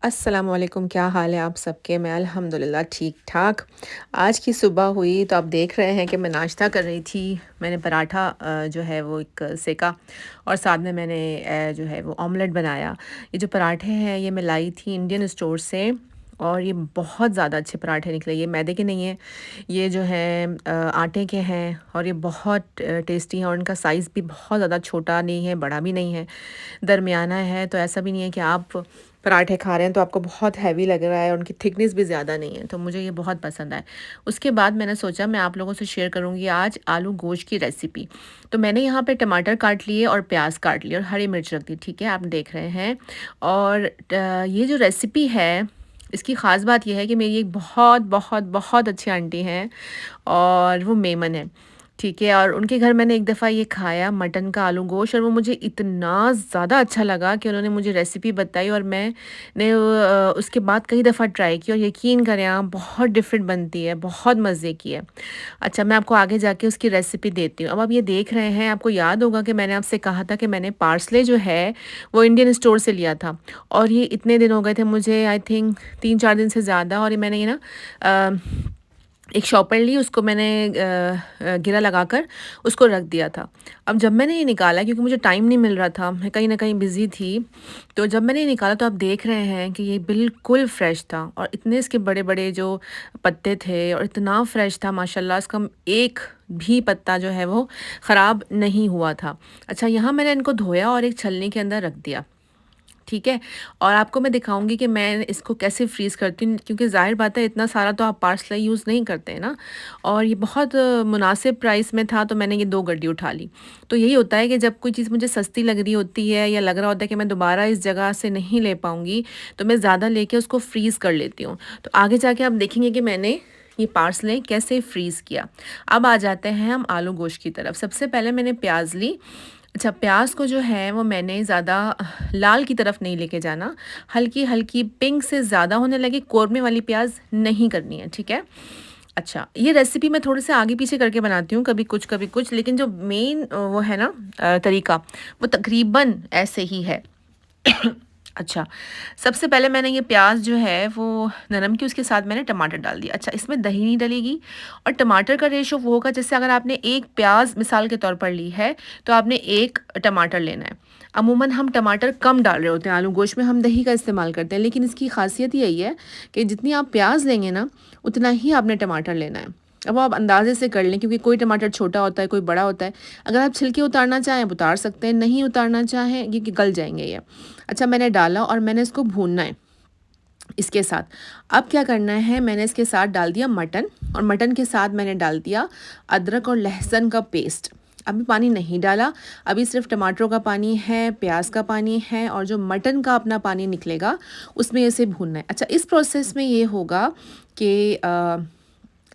अस्सलाम वालेकुम, क्या हाल है आप सबके? मैं अल्हम्दुलिल्लाह ठीक-ठाक। आज की सुबह हुई तो आप देख रहे हैं कि मैं नाश्ता कर रही थी। मैंने पराठा जो है वो एक सेका और साथ में मैंने जो है वो ऑमलेट बनाया। ये जो पराठे हैं ये मैं लाई थी इंडियन स्टोर से और ये बहुत ज़्यादा अच्छे पराठे निकले। ये मैदे के नहीं हैं, ये जो है आटे के हैं और ये बहुत टेस्टी हैं और इनका साइज़ भी बहुत ज़्यादा छोटा नहीं है, बड़ा भी नहीं है, दरमियाना है। तो ऐसा भी नहीं है कि आप पराठे खा रहे हैं तो आपको बहुत हैवी लग रहा है और उनकी थिकनेस भी ज़्यादा नहीं है, तो मुझे ये बहुत पसंद आए। उसके बाद मैंने सोचा मैं आप लोगों से शेयर करूँगी आज आलू गोश्त की रेसिपी। तो मैंने यहाँ पे टमाटर काट लिए और प्याज काट लिए और हरी मिर्च रख दी, ठीक है, आप देख रहे हैं। और ये जो रेसिपी है इसकी ख़ास बात ये है कि मेरी एक बहुत बहुत बहुत अच्छी आंटी हैं और वो मेमन है, ठीक है। और उनके घर मैंने एक दफ़ा ये खाया मटन का आलू गोश्त और वो मुझे इतना ज़्यादा अच्छा लगा कि उन्होंने मुझे रेसिपी बताई और मैंने उसके बाद कई दफ़ा ट्राई की और यकीन करें आप बहुत डिफरेंट बनती है, बहुत मज़े की है। अच्छा, मैं आपको आगे जाके उसकी रेसिपी देती हूँ। अब आप ये देख रहे हैं, आपको याद होगा कि मैंने आपसे कहा था कि मैंने पार्सले जो है वो इंडियन स्टोर से लिया था और ये इतने दिन हो गए थे मुझे, आई थिंक 3-4 दिन से ज़्यादा। और ये मैंने ये ना एक शॉपर ली, उसको मैंने गिरा लगाकर उसको रख दिया था। अब जब मैंने ये निकाला, क्योंकि मुझे टाइम नहीं मिल रहा था, मैं कहीं न कहीं बिज़ी थी, तो जब मैंने ये निकाला तो आप देख रहे हैं कि ये बिल्कुल फ्रेश था और इतने इसके बड़े-बड़े जो पत्ते थे और इतना फ्रेश था माशाल्लाह, इसका एक भी पत्ता जो है वो ख़राब नहीं हुआ था। अच्छा, यहाँ मैंने इनको धोया और एक छलनी के अंदर रख दिया, ठीक है? और आपको मैं दिखाऊँगी कि मैं इसको कैसे फ्रीज़ करती हूँ, क्योंकि ज़ाहिर बात है इतना सारा तो आप पार्सले यूज़ नहीं करते हैं ना। और ये बहुत मुनासिब प्राइस में था तो मैंने ये 2 गड्डी उठा ली। तो यही होता है कि जब कोई चीज़ मुझे सस्ती लग रही होती है या लग रहा होता है कि मैं दोबारा इस जगह से नहीं ले पाऊँगी, तो मैं ज़्यादा लेके उसको फ्रीज़ कर लेती हूँ। तो आगे जाके आप देखेंगे कि मैंने ये पार्सले कैसे फ्रीज़ किया। अब आ जाते हैं हम आलू गोश्त की तरफ। सबसे पहले मैंने प्याज़ ली। अच्छा, प्याज़ को जो है वो मैंने ज़्यादा लाल की तरफ नहीं लेके जाना, हल्की-हल्की पिंक से ज़्यादा होने लगी, कोरमे वाली प्याज़ नहीं करनी है, ठीक है? अच्छा, ये रेसिपी मैं थोड़े-से आगे-पीछे करके बनाती हूँ, कभी कुछ, लेकिन जो मेन वो है ना तरीका, वो तकरीबन ऐसे ही है। अच्छा, सबसे पहले मैंने ये प्याज़ जो है वो नरम की, उसके साथ मैंने टमाटर डाल दिया। अच्छा, इसमें दही नहीं डलेगी और टमाटर का रेशो वो होगा जैसे अगर आपने 1 प्याज़ मिसाल के तौर पर ली है, तो आपने 1 टमाटर लेना है। अमूमन हम टमाटर कम डाल रहे होते हैं आलू गोश्त में, हम दही का इस्तेमाल करते हैं, लेकिन इसकी ख़ासियत यही है कि जितनी आप प्याज़ लेंगे ना, उतना ही आपने टमाटर लेना है। अब वो आप अंदाज़े से कर लें, क्योंकि कोई टमाटर छोटा होता है, कोई बड़ा होता है। अगर आप छिलके उतारना चाहें, आप उतार सकते हैं, नहीं उतारना चाहें क्योंकि गल जाएँगे ये। अच्छा, मैंने डाला और मैंने इसको भूनना है इसके साथ। अब क्या करना है, मैंने इसके साथ डाल दिया मटन और मटन के साथ मैंने डाल दिया अदरक और लहसुन का पेस्ट। अभी पानी नहीं डाला, अभी सिर्फ टमाटरों का पानी है, प्याज का पानी है और जो मटन का अपना पानी निकलेगा उसमें इसे भूनना है। अच्छा, इस प्रोसेस में ये होगा कि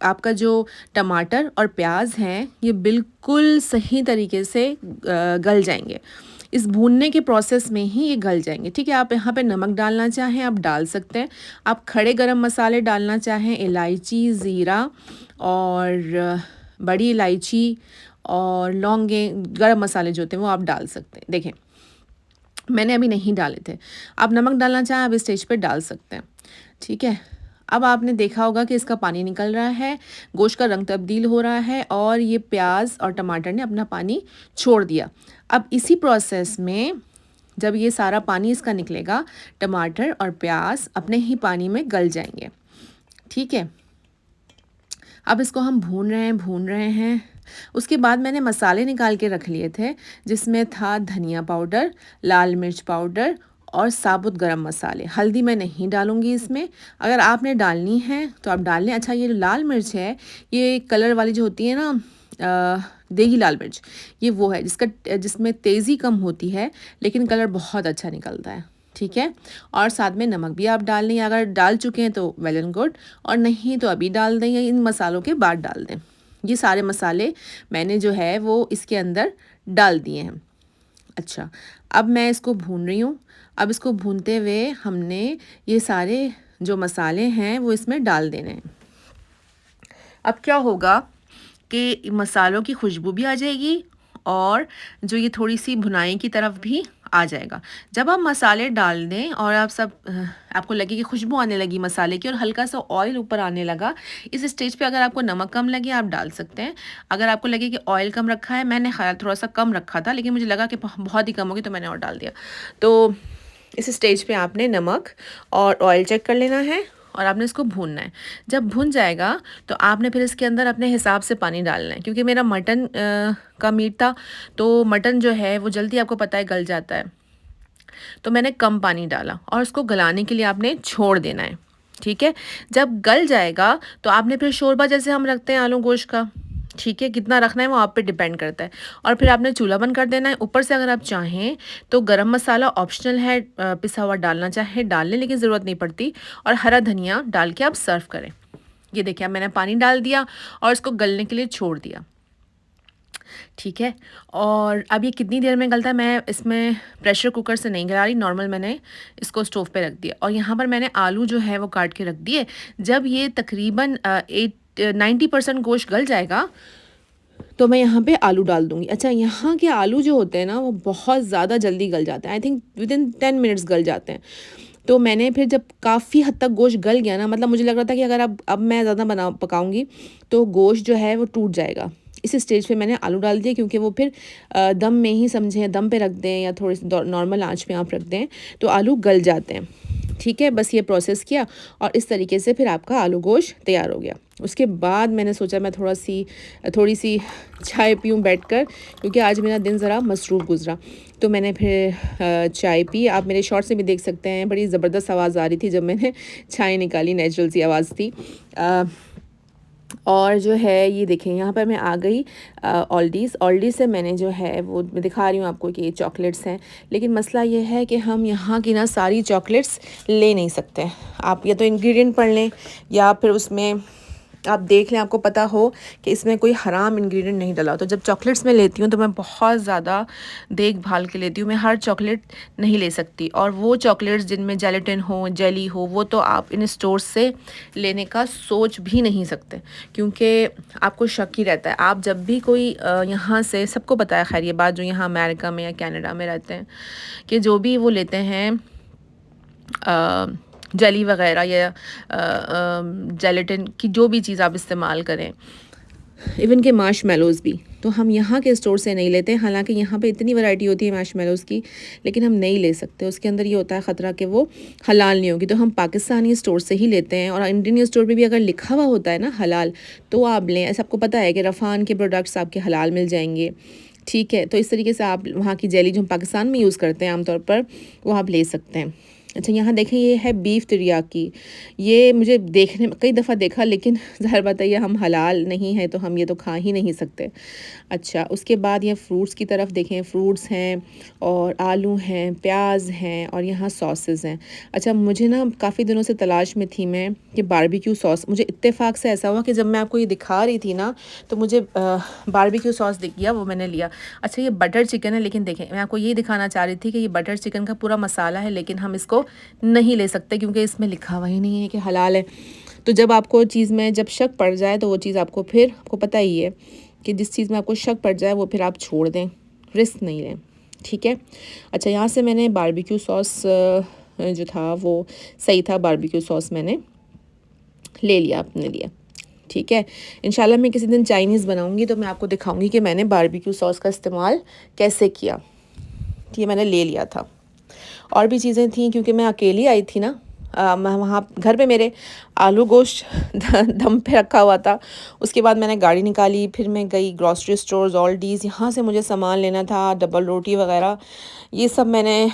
आपका जो टमाटर और प्याज हैं ये बिल्कुल सही तरीके से गल जाएंगे। इस भूनने के प्रोसेस में ही ये गल जाएंगे, ठीक है। आप यहाँ पे नमक डालना चाहें आप डाल सकते हैं। आप खड़े गरम मसाले डालना चाहें, इलायची, ज़ीरा और बड़ी इलायची और लौंगे, गरम मसाले जो होते हैं वो आप डाल सकते हैं। देखें, मैंने अभी नहीं डाले थे। आप नमक डालना चाहें आप इस स्टेज पे डाल सकते हैं, ठीक है। अब आपने देखा होगा कि इसका पानी निकल रहा है, गोश्त का रंग तब्दील हो रहा है और ये प्याज और टमाटर ने अपना पानी छोड़ दिया। अब इसी प्रोसेस में जब ये सारा पानी इसका निकलेगा, टमाटर और प्याज अपने ही पानी में गल जाएंगे, ठीक है। अब इसको हम भून रहे हैं। उसके बाद मैंने मसाले निकाल के रख लिए थे, जिसमें था धनिया पाउडर, लाल मिर्च पाउडर और साबुत गरम मसाले। हल्दी मैं नहीं डालूँगी इसमें, अगर आपने डालनी है तो आप डाल लें। अच्छा, ये जो लाल मिर्च है, ये कलर वाली जो होती है ना देगी लाल मिर्च, ये वो है जिसमें तेज़ी कम होती है लेकिन कलर बहुत अच्छा निकलता है, ठीक है। और साथ में नमक भी आप डाल लें, अगर डाल चुके हैं तो वेल एंड गुड, और नहीं तो अभी डाल दें या इन मसालों के बाद डाल दें। ये सारे मसाले मैंने जो है वो इसके अंदर डाल दिए हैं। अच्छा, अब मैं इसको भून रही हूँ। अब इसको भूनते हुए हमने ये सारे जो मसाले हैं वो इसमें डाल देने हैं। अब क्या होगा कि मसालों की खुशबू भी आ जाएगी और जो ये थोड़ी सी भुनाई की तरफ भी आ जाएगा। जब आप मसाले डाल दें और आप सब आपको लगे कि खुशबू आने लगी मसाले की और हल्का सा ऑयल ऊपर आने लगा, इस स्टेज पे अगर आपको नमक कम लगे आप डाल सकते हैं। अगर आपको लगे कि ऑयल कम रखा है, मैंने ख़ैर थोड़ा-सा कम रखा था, लेकिन मुझे लगा कि बहुत ही कम होगी तो मैंने और डाल दिया। तो इस स्टेज पे आपने नमक और ऑयल चेक कर लेना है और आपने इसको भूनना है। जब भुन जाएगा तो आपने फिर इसके अंदर अपने हिसाब से पानी डालना है, क्योंकि मेरा मटन का मीट था, तो मटन जो है वो जल्दी आपको पता है गल जाता है। तो मैंने कम पानी डाला और उसको गलाने के लिए आपने छोड़ देना है। ठीक है, जब गल जाएगा तो आपने फिर शोरबा जैसे हम रखते हैं आलू गोश्त का, ठीक है, कितना रखना है वो आप पे डिपेंड करता है। और फिर आपने चूल्हा बंद कर देना है। ऊपर से अगर आप चाहें तो गरम मसाला ऑप्शनल है, पिसा हुआ डालना चाहे डाल लें, लेकिन ज़रूरत नहीं पड़ती। और हरा धनिया डाल के आप सर्व करें। ये देखिए अब मैंने पानी डाल दिया और इसको गलने के लिए छोड़ दिया। ठीक है, और अब ये कितनी देर में गलता है, मैं इसमें प्रेशर कुकर से नहीं गला रही, नॉर्मल मैंने इसको स्टोव पे रख दिया। और यहाँ पर मैंने आलू जो है वो काट के रख दिए। जब ये तकरीबन 90% गोश्त गल जाएगा तो मैं यहाँ पे आलू डाल दूँगी। अच्छा, यहाँ के आलू जो होते हैं ना वो बहुत ज़्यादा जल्दी गल जाते हैं, आई थिंक विदिन 10 मिनट्स गल जाते हैं। तो मैंने फिर जब काफ़ी हद तक गोश्त गल गया ना, मतलब मुझे लग रहा था कि अगर अब मैं ज़्यादा पकाऊंगी तो गोश्त जो है वो टूट जाएगा। इस स्टेज पे मैंने आलू डाल दिए, क्योंकि वो फिर दम में ही समझें, दम पे रख दें या थोड़ी सी नॉर्मल आंच पे आप रख दें तो आलू गल जाते हैं। ठीक है, बस ये प्रोसेस किया और इस तरीके से फिर आपका आलू गोश्त तैयार हो गया। उसके बाद मैंने सोचा मैं थोड़ी सी चाय पीऊँ बैठकर, क्योंकि आज मेरा दिन ज़रा मसरूफ़ गुजरा। तो मैंने फिर चाय पी। आप मेरे शॉर्ट्स में भी देख सकते हैं, बड़ी ज़बरदस्त आवाज़ आ रही थी जब मैंने चाय निकाली, नेचुरल सी आवाज़ थी। और जो है ये देखें यहाँ पर मैं आ गई ऑल्डीज़ से मैंने जो है वो मैं दिखा रही हूँ आपको कि ये चॉकलेट्स हैं। लेकिन मसला ये है कि हम यहाँ की ना सारी चॉकलेट्स ले नहीं सकते। आप या तो इंग्रेडिएंट पढ़ लें या फिर उसमें आप देख लें, आपको पता हो कि इसमें कोई हराम इंग्रेडिएंट नहीं डला हो। तो जब चॉकलेट्स मैं लेती हूँ तो मैं बहुत ज़्यादा देखभाल के लेती हूँ। मैं हर चॉकलेट नहीं ले सकती, और वो चॉकलेट्स जिनमें जेलेटिन हो, जेली हो, वो तो आप इन स्टोर्स से लेने का सोच भी नहीं सकते, क्योंकि आपको शक ही रहता है। आप जब भी कोई यहाँ से, सबको पता है खैर ये बात जो यहाँ अमेरिका में या कनाडा में रहते हैं, कि जो भी वो लेते हैं जेली वगैरह या जेलेटिन की जो भी चीज़ आप इस्तेमाल करें, इवन के मार्शमेलोज़ भी, तो हम यहाँ के स्टोर से नहीं लेते। हालांकि यहाँ पे इतनी वैरायटी होती है मार्शमेलोज़ की, लेकिन हम नहीं ले सकते। उसके अंदर ये होता है ख़तरा कि वो हलाल नहीं होगी, तो हम पाकिस्तानी स्टोर से ही लेते हैं। और इंडियन स्टोर पे भी अगर लिखा हुआ होता है ना हलाल, तो आप लें। ऐसा आपको पता है कि रफ़ान के प्रोडक्ट्स आपके हलाल मिल जाएंगे। ठीक है, तो इस तरीके से आप वहाँ की जेली जो हम पाकिस्तान में यूज़ करते हैं आमतौर पर, वो आप ले सकते हैं। अच्छा, यहाँ देखें ये है बीफ तिरियाकी। ये मुझे देखने में कई दफ़ा देखा, लेकिन ज़ाहिर बात है ये हम हलाल नहीं है तो हम ये तो खा ही नहीं सकते। अच्छा, उसके बाद ये फ्रूट्स की तरफ देखें, फ्रूट्स हैं और आलू हैं, प्याज हैं और यहाँ सॉसेस हैं। अच्छा, मुझे ना काफ़ी दिनों से तलाश में थी मैं कि बारबेक्यू सॉस, मुझे इत्तेफाक से ऐसा हुआ कि जब मैं आपको ये दिखा रही थी ना तो मुझे बारबेक्यू सॉस दिख गया, वो मैंने लिया। अच्छा, ये बटर चिकन है, लेकिन देखें मैं आपको ये दिखाना चाह रही थी कि ये बटर चिकन का पूरा मसाला है, लेकिन हम इसको नहीं ले सकते क्योंकि इसमें लिखा हुआ ही नहीं है कि हलाल है। तो जब आपको चीज़ में जब शक पड़ जाए तो वो चीज़ आपको पता ही है कि जिस चीज़ में आपको शक पड़ जाए वो फिर आप छोड़ दें, रिस्क नहीं लें। ठीक है। अच्छा, यहाँ से मैंने बारबेक्यू सॉस जो था वो सही था, बारबेक्यू सॉस मैंने ले लिया अपने लिए। ठीक है, इंशाल्लाह मैं किसी दिन चाइनीज़ बनाऊंगी तो मैं आपको दिखाऊंगी कि मैंने बारबेक्यू सॉस का इस्तेमाल कैसे किया। ये मैंने ले लिया था। और भी चीज़ें थी, क्योंकि मैं अकेली आई थी ना, मैं वहाँ घर पे मेरे आलू गोश्त दम पे रखा हुआ था। उसके बाद मैंने गाड़ी निकाली, फिर मैं गई ग्रॉसरी स्टोर्स, ऑल्डीज़, यहाँ से मुझे सामान लेना था, डबल रोटी वगैरह, ये सब मैंने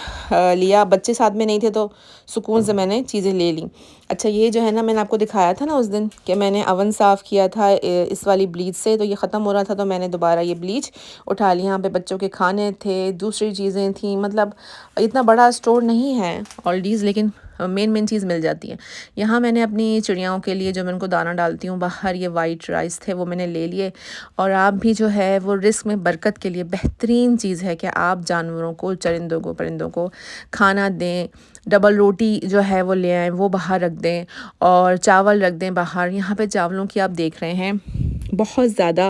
लिया। बच्चे साथ में नहीं थे तो सुकून से मैंने चीज़ें ले ली। अच्छा, ये जो है ना, मैंने आपको दिखाया था ना उस दिन कि मैंने अवन साफ़ किया था इस वाली ब्लीच से, तो ये ख़त्म हो रहा था तो मैंने दोबारा ये ब्लीच उठा ली। यहाँ पे बच्चों के खाने थे, दूसरी चीज़ें थी, मतलब इतना बड़ा स्टोर नहीं है ऑल्डीज़, लेकिन मेन चीज़ मिल जाती है। यहाँ मैंने अपनी चिड़ियाओं के लिए जो मैं उनको दाना डालती हूँ बाहर, ये वाइट राइस थे, वो मैंने ले लिए। और आप भी जो है वो रिस्क में बरकत के लिए बेहतरीन चीज़ है कि आप जानवरों को, चरिंदों को, परिंदों को खाना दें। डबल रोटी जो है वो ले आएँ, वो बाहर रख दें, और चावल रख दें बाहर। यहाँ पे चावलों की आप देख रहे हैं बहुत ज़्यादा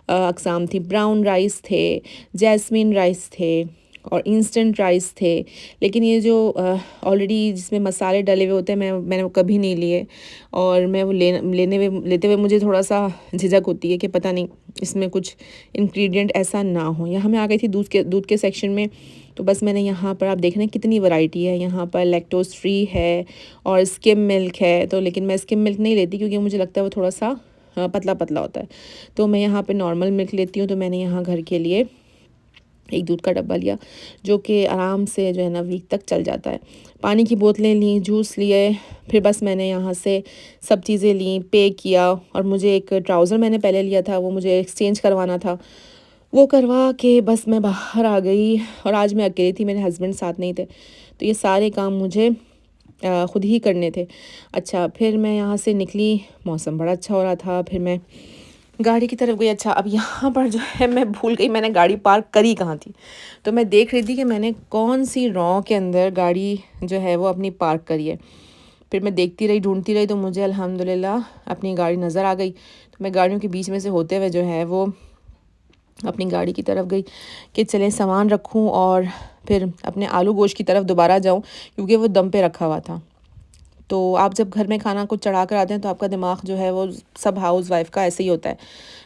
अक़साम थी। ब्राउन राइस थे, जैस्मिन राइस थे, और इंस्टेंट राइस थे। लेकिन ये जो ऑलरेडी जिसमें मसाले डले हुए होते हैं मैंने वो कभी नहीं लिए, और मैं वो लेते हुए मुझे थोड़ा सा झिझक होती है कि पता नहीं इसमें कुछ इंग्रेडिएंट ऐसा ना हो। यहाँ मैं आ गई थी दूध के सेक्शन में, तो बस मैंने यहाँ पर आप देख रहे हैं कितनी वैरायटी है। यहाँ पर लैक्टोज फ्री है और स्किम मिल्क है, तो लेकिन मैं स्किम मिल्क नहीं लेती क्योंकि मुझे लगता है वो थोड़ा सा पतला पतला होता है, तो मैं यहाँ पे नॉर्मल मिल्क लेती हूँ। तो मैंने यहाँ घर के लिए एक दूध का डब्बा लिया जो कि आराम से जो है ना वीक तक चल जाता है। पानी की बोतलें ली, जूस लिए, फिर बस मैंने यहाँ से सब चीज़ें ली, पे किया। और मुझे एक ट्राउज़र मैंने पहले लिया था, वो मुझे एक्सचेंज करवाना था, वो करवा के बस मैं बाहर आ गई। और आज मैं अकेली थी, मेरे हस्बैंड साथ नहीं थे, तो ये सारे काम मुझे ख़ुद ही करने थे। अच्छा, फिर मैं यहाँ से निकली, मौसम बड़ा अच्छा हो रहा था, फिर मैं गाड़ी की तरफ गई। अच्छा, अब यहाँ पर जो है मैं भूल गई मैंने गाड़ी पार्क करी कहाँ थी, तो मैं देख रही थी कि मैंने कौन सी रॉ के अंदर गाड़ी जो है वो अपनी पार्क करी है। फिर मैं देखती रही, ढूंढती रही, तो मुझे अल्हम्दुलिल्लाह अपनी गाड़ी नज़र आ गई। तो मैं गाड़ियों के बीच में से होते हुए जो है वो अपनी गाड़ी की तरफ गई कि चलें सामान रखूं और फिर अपने आलू गोश्त की तरफ दोबारा जाऊं, क्योंकि वो दम पे रखा हुआ था। तो आप जब घर में खाना कुछ चढ़ा कर आते हैं तो आपका दिमाग जो है वो सब हाउस वाइफ का ऐसे ही होता है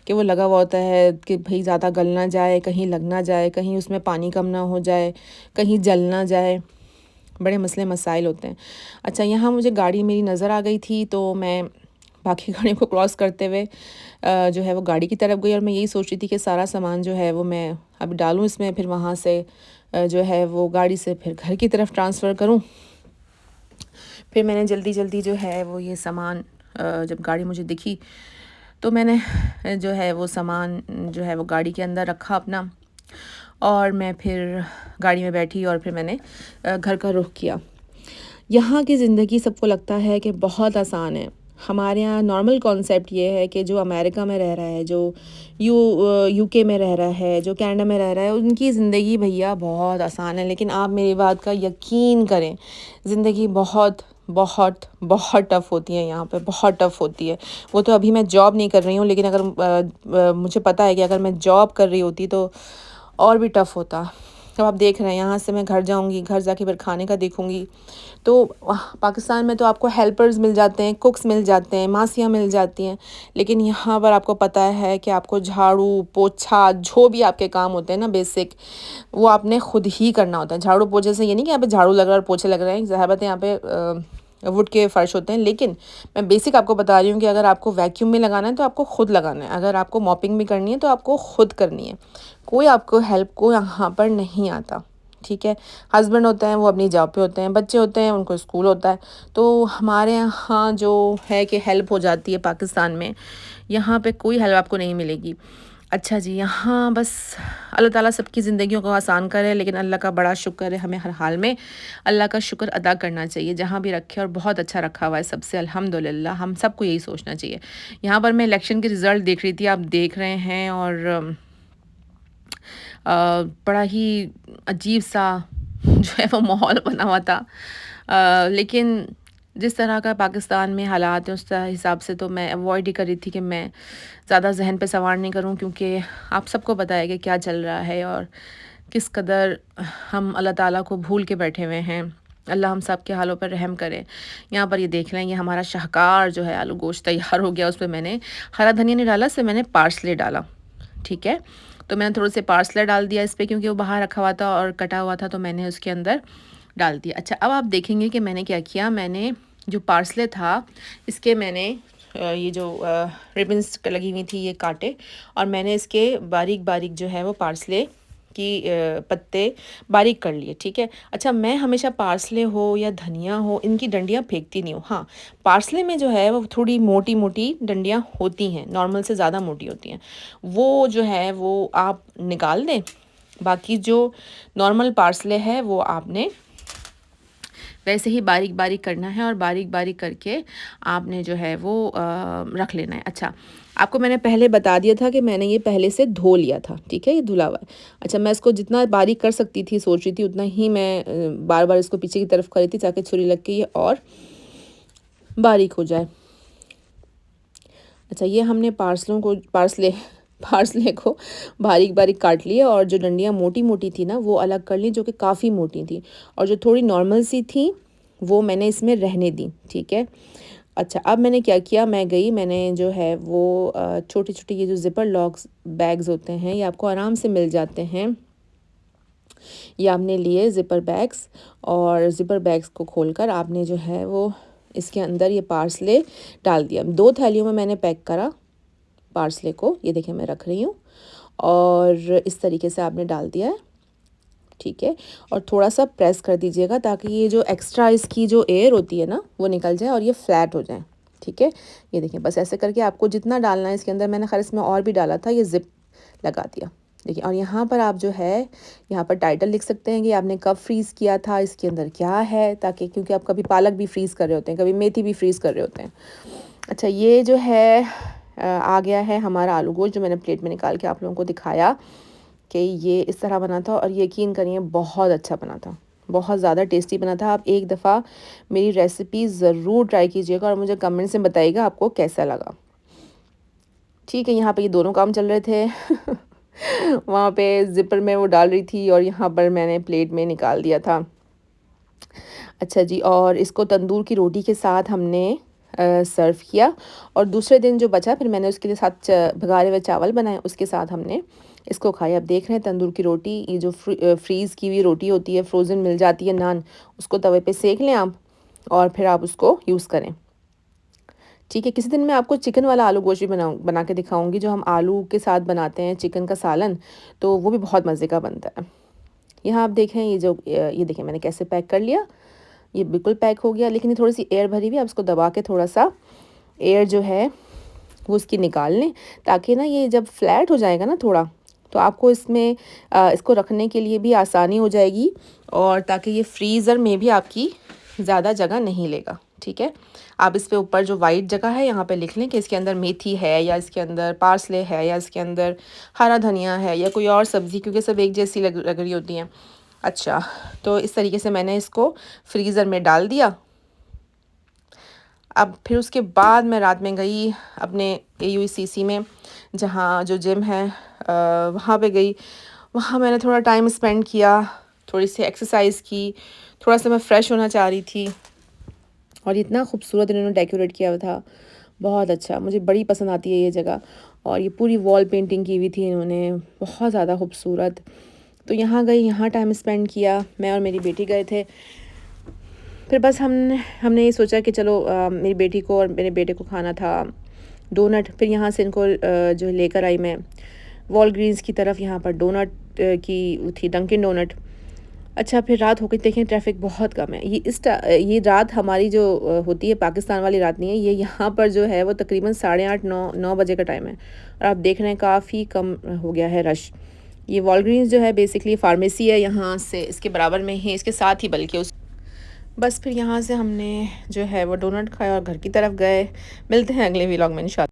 कि वो लगा हुआ होता है कि भाई ज़्यादा गल ना जाए, कहीं लग ना जाए, कहीं उसमें पानी कम ना हो जाए, कहीं जल ना जाए, बड़े मसले मसाइल होते हैं। अच्छा, यहाँ मुझे गाड़ी मेरी नज़र आ गई थी, तो मैं बाकी गाड़ियों को क्रॉस करते हुए जो है वो गाड़ी की तरफ गई। और मैं यही सोच रही थी कि सारा सामान जो है वो मैं अब डालूँ इसमें, फिर वहाँ से जो है वो गाड़ी से फिर घर की तरफ ट्रांसफ़र करूँ। फिर मैंने जल्दी जल्दी जो है वो ये सामान जब गाड़ी मुझे दिखी तो मैंने जो है वो सामान जो है वो गाड़ी के अंदर रखा अपना, और मैं फिर गाड़ी में बैठी और फिर मैंने घर का रुख किया। यहाँ की ज़िंदगी सबको लगता है कि बहुत आसान है। हमारे यहाँ नॉर्मल कॉन्सेप्ट ये है कि जो अमेरिका में रह रहा है, जो यूके में रह रहा है, जो कनाडा में रह रहा है, उनकी ज़िंदगी भैया बहुत आसान है। लेकिन आप मेरी बात का यकीन करें, ज़िंदगी बहुत बहुत बहुत टफ़ होती है, यहाँ पे बहुत टफ़ होती है। वो तो अभी मैं जॉब नहीं कर रही हूँ, लेकिन अगर मुझे पता है कि अगर मैं जॉब कर रही होती तो और भी टफ़ होता। तो आप देख रहे हैं, यहाँ से मैं घर जाऊँगी, घर जाके फिर खाने का देखूँगी। तो पाकिस्तान में तो आपको हेल्पर्स मिल जाते हैं, कुक्स मिल जाते हैं, मासियाँ मिल जाती हैं, लेकिन यहाँ पर आपको पता है कि आपको झाड़ू पोछा जो भी आपके काम होते हैं ना बेसिक, वो आपने खुद ही करना होता है। झाड़ू पोछे से ये नहीं कि यहाँ पे झाड़ू लग रहा है और पोछे लग रहे हैं, ज़ाहिर बात है यहाँ पे वुड के फ़र्श होते हैं, लेकिन मैं बेसिक आपको बता रही हूँ कि अगर आपको वैक्यूम में लगाना है तो आपको खुद लगाना है, अगर आपको मॉपिंग भी करनी है तो आपको खुद करनी है, कोई आपको हेल्प को यहाँ पर नहीं आता, ठीक है। हस्बैंड होते हैं वो अपनी जॉब पे होते हैं, बच्चे होते हैं उनको स्कूल होता है। तो हमारे यहाँ जो है कि हेल्प हो जाती है पाकिस्तान में, यहाँ पे कोई हेल्प आपको नहीं मिलेगी। अच्छा जी, यहाँ बस अल्लाह ताला सबकी ज़िंदगियों को आसान करे, लेकिन अल्लाह का बड़ा शुक्र है, हमें हर हाल में अल्लाह का शुक्र अदा करना चाहिए जहाँ भी रखे, और बहुत अच्छा रखा हुआ है सबसे अल्हम्दुलिल्लाह, हम सबको यही सोचना चाहिए। यहाँ पर मैं इलेक्शन के रिज़ल्ट देख रही थी, आप देख रहे हैं, और बड़ा ही अजीब सा जो है वो माहौल बना हुआ था। लेकिन जिस तरह का पाकिस्तान में हालात हैं उस हिसाब से तो मैं अवॉइड ही कर रही थी कि मैं ज़्यादा जहन पे सवार नहीं करूं, क्योंकि आप सबको पता है कि क्या चल रहा है और किस कदर हम अल्लाह ताला को भूल के बैठे हुए हैं। अल्लाह हम सब के हालों पर रहम करे। यहाँ पर ये देख लें, ये हमारा शाहकार जो है आलू गोश्त तैयार हो गया। उस पर मैंने हरा धनिया नहीं डाला, इसमें मैंने पार्सले डाला, ठीक है। तो मैंने थोड़े से पार्सले डाल दिया इस पर, क्योंकि वो बाहर रखा हुआ था और कटा हुआ था, तो मैंने उसके अंदर डाल दिया। अच्छा, अब आप देखेंगे कि मैंने क्या किया, मैंने जो पार्सले था इसके मैंने ये जो रिबन्स लगी हुई थी ये काटे, और मैंने इसके बारीक बारीक जो है वो पार्सले की पत्ते बारीक कर लिए, ठीक है। अच्छा, मैं हमेशा पार्सले हो या धनिया हो इनकी डंडियाँ फेंकती नहीं हूँ। हाँ, पार्सले में जो है वो थोड़ी मोटी मोटी डंडियाँ होती हैं, नॉर्मल से ज़्यादा मोटी होती हैं, वो जो है वो आप निकाल दें। बाकी जो नॉर्मल पार्सले है वो आपने वैसे ही बारीक बारीक करना है, और बारीक बारीक करके आपने जो है वो रख लेना है। अच्छा, आपको मैंने पहले बता दिया था कि मैंने ये पहले से धो लिया था, ठीक है, ये धुला हुआ है। अच्छा, मैं इसको जितना बारीक कर सकती थी सोच रही थी उतना ही मैं बार बार इसको पीछे की तरफ कर रही थी ताकि छुरी लग के ये और बारीक हो जाए। अच्छा, ये हमने पार्सले पार्सले को बारीक बारीक काट लिया और जो डंडियाँ मोटी मोटी थी ना वो अलग कर ली, जो कि काफ़ी मोटी थी, और जो थोड़ी नॉर्मल सी थी वो मैंने इसमें रहने दी। ठीक है। अच्छा, अब मैंने क्या किया, मैंने जो है वो छोटे छोटे ये जो ज़िपर लॉक्स बैग्स होते हैं ये आपको आराम से मिल जाते हैं, ये आपने लिए ज़िपर बैग्स, और ज़िपर बैग्स को खोलकर आपने जो है वो इसके अंदर ये पार्सले डाल दिया। 2 थैलियों में मैंने पैक करा पार्सले को, ये देखिए मैं रख रही हूँ, और इस तरीके से आपने डाल दिया है। ठीक है। और थोड़ा सा प्रेस कर दीजिएगा ताकि ये जो एक्स्ट्रा इसकी जो एयर होती है ना वो निकल जाए और ये फ्लैट हो जाए। ठीक है। ये देखिए बस ऐसे करके आपको जितना डालना है इसके अंदर, मैंने खैर इसमें और भी डाला था, ये ज़िप लगा दिया। देखिए, और यहाँ पर आप जो है यहाँ पर टाइटल लिख सकते हैं कि आपने कब फ्रीज़ किया था, इसके अंदर क्या है, ताकि क्योंकि आप कभी पालक भी फ्रीज़ कर रहे होते हैं, कभी मेथी भी फ्रीज़ कर रहे होते हैं। अच्छा, ये जो है आ गया है हमारा आलू गोश्त, जो मैंने प्लेट में निकाल के आप लोगों को दिखाया कि ये इस तरह बना था, और यकीन करिए बहुत अच्छा बना था, बहुत ज़्यादा टेस्टी बना था। आप एक दफ़ा मेरी रेसिपी ज़रूर ट्राई कीजिएगा और मुझे कमेंट्स में बताइएगा आपको कैसा लगा। ठीक है, यहाँ पे ये दोनों काम चल रहे थे वहाँ पे ज़िपर में वो डाल रही थी और यहाँ पर मैंने प्लेट में निकाल दिया था। अच्छा जी, और इसको तंदूर की रोटी के साथ हमने सर्व किया, और दूसरे दिन जो बचा फिर मैंने उसके लिए साथ भगारे हुए चावल बनाए, उसके साथ हमने इसको खाया। अब देख रहे हैं तंदूर की रोटी, ये जो फ्रीज़ की हुई रोटी होती है, फ्रोज़न मिल जाती है नान, उसको तवे पे सेक लें आप, और फिर आप उसको यूज़ करें। ठीक है। किसी दिन मैं आपको चिकन वाला आलू गोश्त भी बना के दिखाऊंगी, जो हम आलू के साथ बनाते हैं चिकन का सालन, तो वो भी बहुत मज़े का बनता है। यहाँ आप देखें ये देखें मैंने कैसे पैक कर लिया, ये बिल्कुल पैक हो गया, लेकिन ये थोड़ी सी एयर भरी हुई, आप इसको दबा के थोड़ा सा एयर जो है वो उसकी निकाल लें, ताकि ना ये जब फ्लैट हो जाएगा ना थोड़ा, तो आपको इसमें इसको रखने के लिए भी आसानी हो जाएगी, और ताकि ये फ्रीज़र में भी आपकी ज़्यादा जगह नहीं लेगा। ठीक है। आप इस पे ऊपर जो वाइट जगह है यहाँ पे लिख लें कि इसके अंदर मेथी है, या इसके अंदर पार्सले है, या इसके अंदर हरा धनिया है, या कोई और सब्ज़ी, क्योंकि सब एक जैसी लग रही होती हैं। अच्छा, तो इस तरीके से मैंने इसको फ्रीज़र में डाल दिया। अब फिर उसके बाद मैं रात में गई अपने AUCC में, जहाँ जो जिम है वहाँ पे गई। वहाँ मैंने थोड़ा टाइम स्पेंड किया, थोड़ी सी एक्सरसाइज की, थोड़ा सा मैं फ़्रेश होना चाह रही थी, और इतना खूबसूरत इन्होंने डेकोरेट किया हुआ था, बहुत अच्छा, मुझे बड़ी पसंद आती है ये जगह। और ये पूरी वॉल पेंटिंग की हुई थी इन्होंने, बहुत ज़्यादा खूबसूरत। तो यहाँ गई, यहाँ टाइम स्पेंड किया, मैं और मेरी बेटी गए थे। फिर बस हमने ये सोचा कि चलो मेरी बेटी को और मेरे बेटे को खाना था डोनट। फिर यहाँ से इनको जो लेकर आई मैं वॉलग्रीन्स की तरफ, यहाँ पर डोनट की थी, डंकिन डोनट। अच्छा, फिर रात हो गई, देखें ट्रैफिक बहुत कम है। ये रात हमारी जो होती है पाकिस्तान वाली रात नहीं है, ये यहाँ पर जो है वो तकरीबन 8:30 9 बजे का टाइम है, और आप देख रहे हैं काफ़ी कम हो गया है रश। ये वॉलग्रीन्स जो है बेसिकली फार्मेसी है, यहाँ से इसके बराबर में ही, इसके साथ ही बल्कि उस बस फिर यहाँ से हमने जो है वो डोनट खाया और घर की तरफ गए। मिलते हैं अगले व्लॉग में इंशाल्लाह।